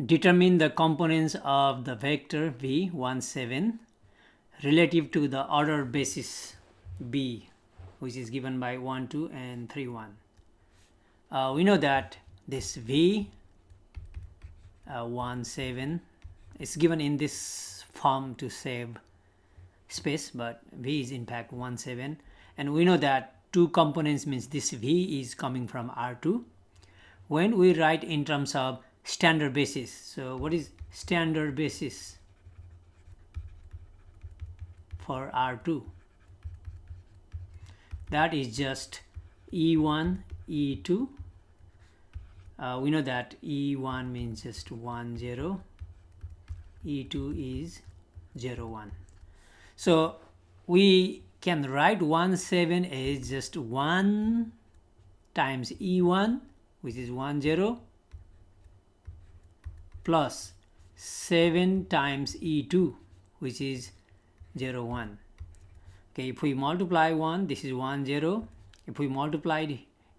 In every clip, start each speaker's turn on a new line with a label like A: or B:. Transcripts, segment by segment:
A: determine the components of the vector v17 relative to the order basis b, which is given by 1, 2 and 3, 1. We know that this v17 is given in this form to save space, but v is in fact 17, and we know that two components means this v is coming from R2. When we write in terms of standard basis, so what is standard basis for R2? That is just E1, E2. We know that E1 means just 1, 0, E2 is 0, 1. So we can write 17 as just 1 times E1, which is 1, 0, plus 7 times E2, which is 0, 1. Okay, if we multiply 1, this is 1, 0. If we multiply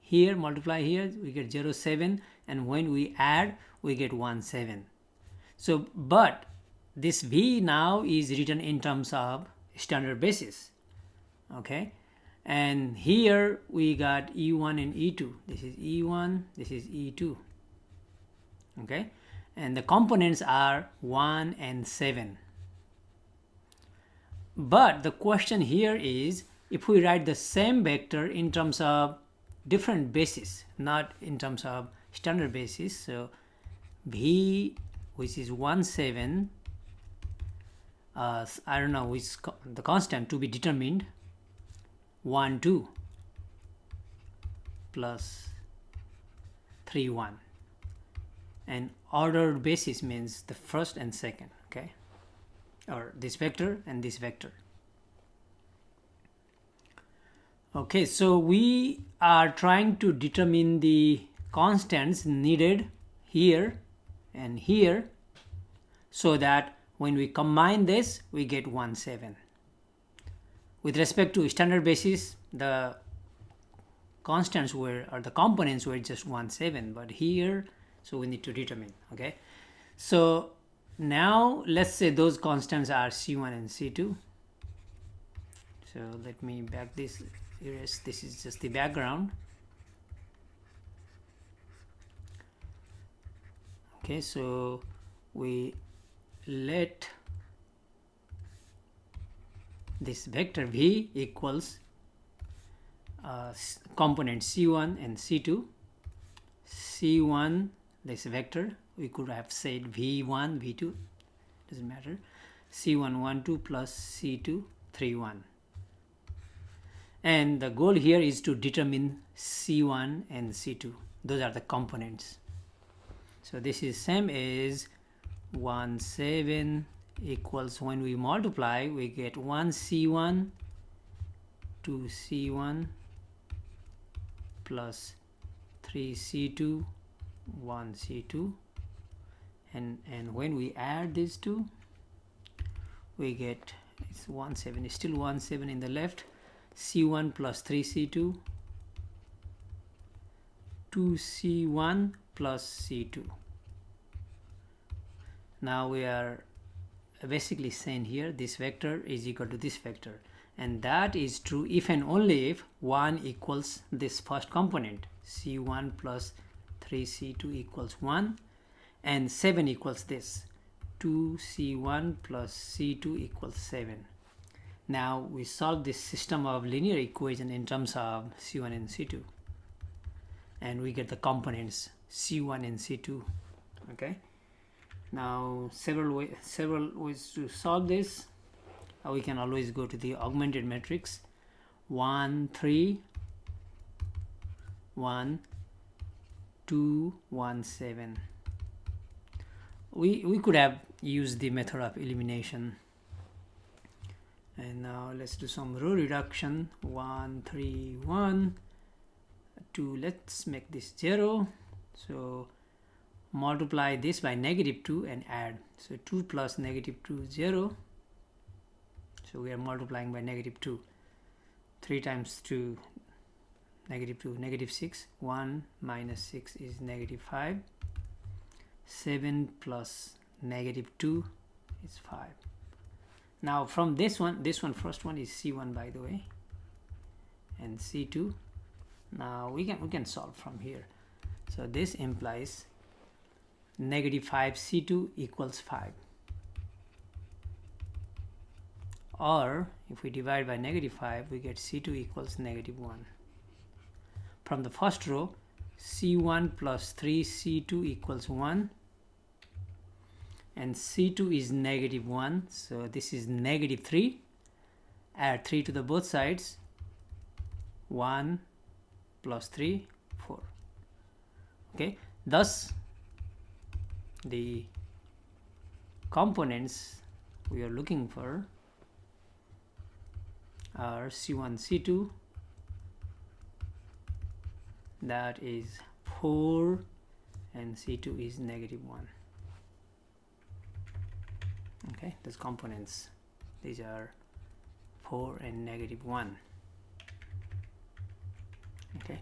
A: here, we get 0, 7, and when we add, we get 1, 7. So, but this v now is written in terms of standard basis. Okay, and here we got E1 and E2. This is E1, this is E2. Okay, and the components are 1 and 7. But the question here is, if we write the same vector in terms of different basis, not in terms of standard basis, so v, which is 1, 7, I don't know which the constant to be determined, 1, 2 plus 3, 1, and ordered basis means the first and second, okay, or this vector and this vector. Okay, so we are trying to determine the constants needed here and here, so that when we combine this, we get 1, 7. With respect to standard basis, the constants were, or the components were just 1, 7, but here, so we need to determine. Okay, so now let's say those constants are C1 and C2. So let me back this, erase, this is just the background. Okay, so we let this vector v equals component C1 and C2. C1, this vector, we could have said V1, V2, doesn't matter. C1, 1, 2 plus C2, 3, 1. And the goal here is to determine C1 and C2. Those are the components. So this is same as 1, 7 equals, when we multiply, we get 1 C1, 2 C1 plus 3 C2, 1 C2, and when we add these two, we get, it's 1, 7, it's still 1, 7 in the left, C1 plus 3 C2, 2 C1 plus C2. Now we are basically saying here this vector is equal to this vector, and that is true if and only if 1 equals this first component, C1 plus 3C2 equals 1, and 7 equals this, 2C1 plus C2 equals 7. Now we solve this system of linear equation in terms of C1 and C2, and we get the components C1 and C2. Okay, now several ways to solve this. We can always go to the augmented matrix, 1, 3, 1, 2, 1, 7. We could have used the method of elimination. And now let's do some row reduction. 1, 3, 1, 2, let's make this 0. So multiply this by -2 and add. So 2 plus -2, 0. So we are multiplying by -2. 3 times 2, -2, -6. 1 minus 6 is -5. 7 plus negative 2 is 5. Now from this one first one is C1 by the way, and C2. Now we can solve from here. So this implies negative 5 C2 equals 5. Or if we divide by negative 5, we get C2 equals negative 1. From the first row, C1 plus 3 C2 equals 1, and C2 is negative 1, so this is negative 3. Add 3 to the both sides. 1 plus 3, 4. Okay, thus the components we are looking for are C1, C2, that is 4, and C2 is negative 1. Okay, these components, these are 4 and negative 1. Okay,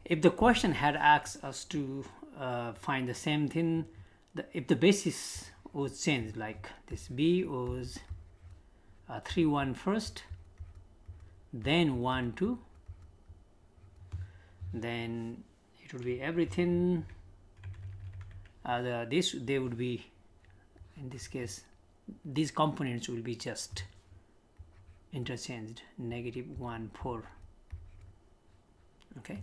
A: if the question had asked us to find the same thing, if the basis was changed, like this B was 3 1 first, then 1 2, then it would be everything they would be, in this case these components will be just interchanged, negative 1 4. Okay.